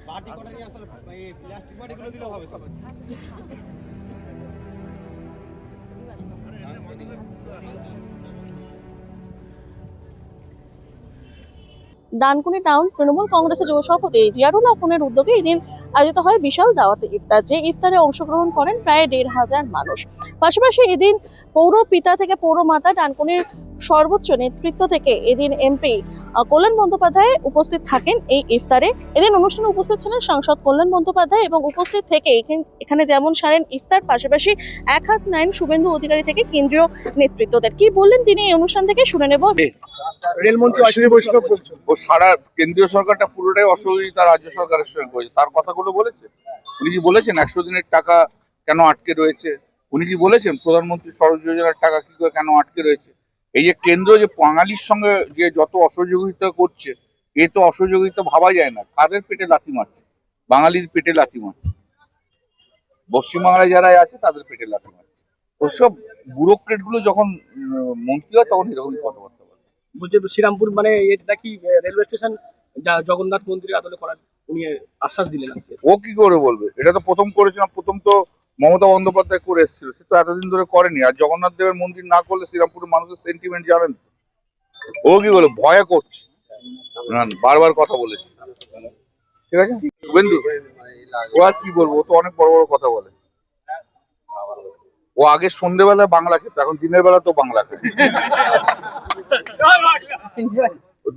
বাটি করে নিয়ে আসলে এই প্লাস্টিক বাটিগুলো দিলেও হবে তো। ডানকুনি টাউন তৃণমূল কংগ্রেসের যুব সভাপতি জিয়ারুল হকের উদ্যোগে এদিন আয়োজিত হয় বিশাল দাওয়াতে ইফতার। যে ইফতারে অংশগ্রহণ করেন প্রায় ১,৫০০ মানুষ। পাশাপাশি এদিন পৌর পিতা থেকে পৌরমাতা ডানকুনির সর্বোচ্চ নেতৃত্ব থেকে এদিন এমপি কল্যাণ বন্দ্যোপাধ্যায় উপস্থিত থাকেন এই ইফতারে। এদিন অনুষ্ঠানে উপস্থিত ছিলেন সাংসদ কল্যাণ বন্দ্যোপাধ্যায় এবং উপস্থিত থেকে এখানে যেমন সারেন ইফতার, পাশাপাশি এক হাত নেন শুভেন্দু অধিকারী থেকে কেন্দ্রীয় নেতৃত্বদের। কি বললেন তিনি এই অনুষ্ঠান থেকে শুনে নেব। রেলমন্ত্রী অশ্বিনী বৈষ্ণব বলছেন ও সারা কেন্দ্রীয় সরকারটা পুরোটাই অসহযোগিতা রাজ্য সরকারের সঙ্গে করেছে, তার কথাগুলো বলেছে। উনি কি বলেছেন ১০০ দিনের টাকা কেন আটকে রয়েছে? উনি কি বলেছেন প্রধানমন্ত্রী সড়ক যোজনার টাকা কি করে কেন আটকে রয়েছে? এই যে কেন্দ্র যে বাঙালির সঙ্গে যে যত অসহযোগিতা করছে, এ তো অসহযোগিতা ভাবা যায় না। কাদের পেটে লাথি মারছে? বাঙালির পেটে লাথি মারছে। পশ্চিমবাংলায় যারা আছে তাদের পেটে লাথি মারছে। ওসব ব্যুরোক্রেট গুলো যখন মন্ত্রী হয় তখন এরকমই কথাবার্তা বলে। বলছে শ্রীরামপুর মানে এটা কি রেলওয়ে স্টেশন জগন্নাথ মন্দিরের আদলে করার উনি আশ্বাস দিলেন। ও কি করে বলবে? এটা তো প্রথম করেছিলাম, প্রথম তো মমতা বন্দ্যোপাধ্যায় করে এসেছিল, সে তো এতদিন ধরে করেনি। আর জগন্নাথ দেবের মন্দির না করলে শ্রীরামপুরের মানুষের সেন্টিমেন্ট জানেন। ও কি বলে ভয় করছে, বারবার কথা বলেছে। ঠিক আছে, শুভেন্দু ও আর কি বলবো, ও তো অনেক বড় বড় কথা বলে। ও আগে সন্ধ্যেবেলায় বাংলা খেত, এখন দিনের বেলা তো বাংলা খাচ্ছে।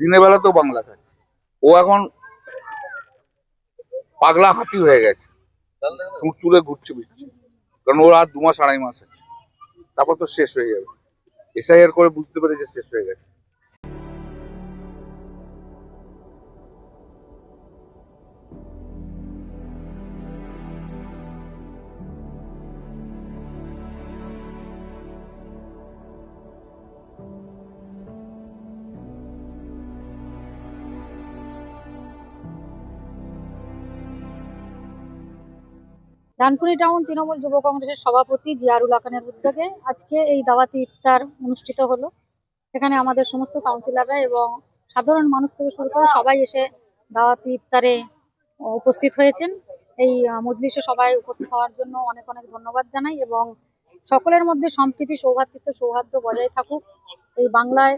দিনের বেলা তো বাংলা খাচ্ছে। ও এখন পাগলা হাতি হয়ে গেছে, সুর তুলে ঘুরছে বুঝছে। কারণ ওর আর ২ মাস ২.৫ মাস আছে, তারপর তো শেষ হয়ে যাবে। এসআইআর করে বুঝতে পেরেছে শেষ হয়ে গেছে। ডানকুনি টাউন তৃণমূল যুব কংগ্রেসের সভাপতি জিয়ারুল হকের উদ্যোগে আজকে এই দাওয়াতি ইফতার অনুষ্ঠিত হলো। এখানে আমাদের সমস্ত কাউন্সিলররা এবং সাধারণ মানুষ থেকে শুরু করে সবাই এসে দাওয়াতি ইফতারে উপস্থিত হয়েছেন। এই মজলিসে সবাই উপস্থিত হওয়ার জন্য অনেক অনেক ধন্যবাদ জানাই এবং সকলের মধ্যে সম্প্রীতি, সৌহার্দ্য বজায় থাকুক। এই বাংলায়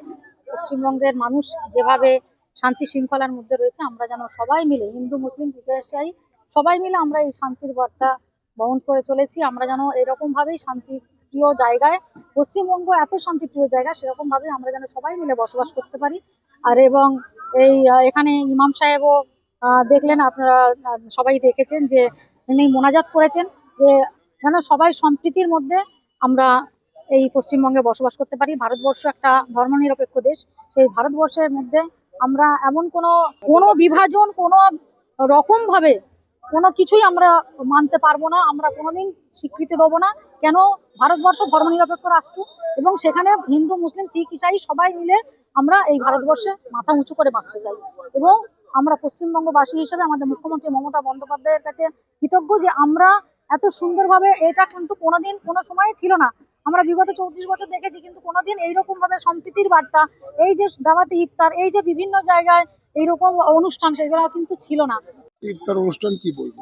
পশ্চিমবঙ্গের মানুষ যেভাবে শান্তি শৃঙ্খলার মধ্যে রয়েছে, আমরা যেন সবাই মিলে, হিন্দু মুসলিম শিখ ইসাই সবাই মিলে আমরা এই শান্তির বার্তা বহন করে চলেছি। আমরা যেন এরকম ভাবেই শান্তিপ্রিয় জায়গায়, পশ্চিমবঙ্গ এত শান্তিপ্রিয় জায়গা, সেরকম ভাবে আমরা যেন সবাই মিলে বসবাস করতে পারি। আর এবং এই এখানে ইমাম সাহেবও দেখলেন, আপনারা সবাই দেখেছেন যে তিনি মোনাজাত করেছেন যে যেন সবাই সম্প্রীতির মধ্যে আমরা এই পশ্চিমবঙ্গে বসবাস করতে পারি। ভারতবর্ষ একটা ধর্মনিরপেক্ষ দেশ, সেই ভারতবর্ষের মধ্যে আমরা এমন কোনো বিভাজন, কোনো রকম ভাবে কোনো কিছুই আমরা মানতে পারবো না, আমরা কোনোদিন স্বীকৃতি দেবো না। কেন? ভারতবর্ষ ধর্মনিরপেক্ষ রাষ্ট্র এবং সেখানে হিন্দু মুসলিম শিখ ইসাই সবাই মিলে আমরা এই ভারতবর্ষে মাথা উঁচু করে বাঁচতে চাই। এবং আমরা পশ্চিমবঙ্গবাসী হিসেবে আমাদের মুখ্যমন্ত্রী মমতা বন্দ্যোপাধ্যায়ের কাছে কৃতজ্ঞ যে আমরা এত সুন্দরভাবে, এটা কিন্তু কোনোদিন কোনো সময় ছিল না। আমরা বিগত 34 বছর দেখেছি, কিন্তু কোনোদিন এইরকম ভাবে সম্প্রীতির বার্তা, এই যে দাওয়াতি ইফতার, এই যে বিভিন্ন জায়গায় এইরকম অনুষ্ঠান, সেগুলো কিন্তু ছিল না। ইফতার অনুষ্ঠান কি বলবো?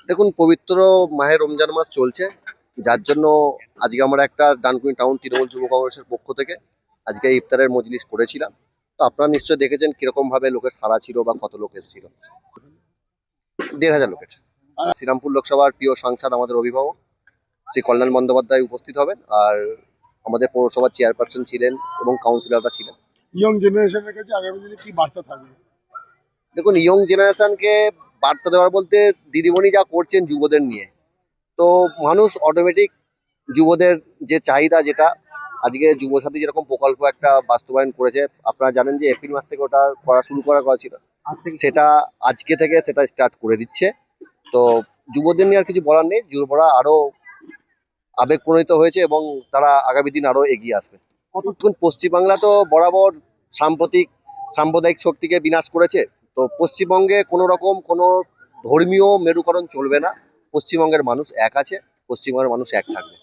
দেখুন, পবিত্র মাহে রমজান মাস চলছে, যার জন্য আজকে আমরা একটা ডানকুনি টাউন তৃণমূল যুব কংগ্রেসের পক্ষ থেকে আজকে ইফতারের মজলিস করেছিলাম। তো আপনারা নিশ্চয়ই দেখেছেন কিরকম ভাবে লোকের সাড়া ছিল বা কত লোক এসেছিল। ১,৫০০ লোকের। শ্রীরামপুর লোকসভার প্রিয় সাংসদ আমাদের অভিভাবক শ্রী কল্যাণ বন্দ্যোপাধ্যায় উপস্থিত হবেন, আর আমাদের পৌরসভার চেয়ারপারসন ছিলেন এবং কাউন্সিলররা ছিলেন। ইয়ং জেনারেশনের কাছে আগামী দিনে কি বার্তা থাকবে? দেখুন, ইয়ং জেনারেশনকে বার্তা দেওয়ার বলতে দিদিমণি যা করছেন যুবদের নিয়ে, তো মানুষ অটোমেটিক যুবদের যে চাহিদা, যেটা আজকে যুবসাথী যেরকম প্রকল্প একটা বাস্তবায়ন করেছে, আপনারা জানেন যে এপ্রিল মাস থেকে ওটা শুরু করা ছিল, সেটা আজকে থেকে সেটা স্টার্ট করে দিচ্ছে। তো যুবদের নিয়ে আর কিছু বলার নেই, যুবরা আরো আবেগপ্রণীত হয়েছে এবং তারা আগামী দিন আরো এগিয়ে আসবে। পশ্চিমবাংলা তো বরাবর সাম্প্রদায়িক শক্তিকে বিনাশ করেছে। তো পশ্চিমবঙ্গে কোনো রকম কোনো ধর্মীয় মেরুকরণ চলবে না। পশ্চিমবঙ্গের মানুষ এক আছে, পশ্চিমবঙ্গের মানুষ এক থাকবে।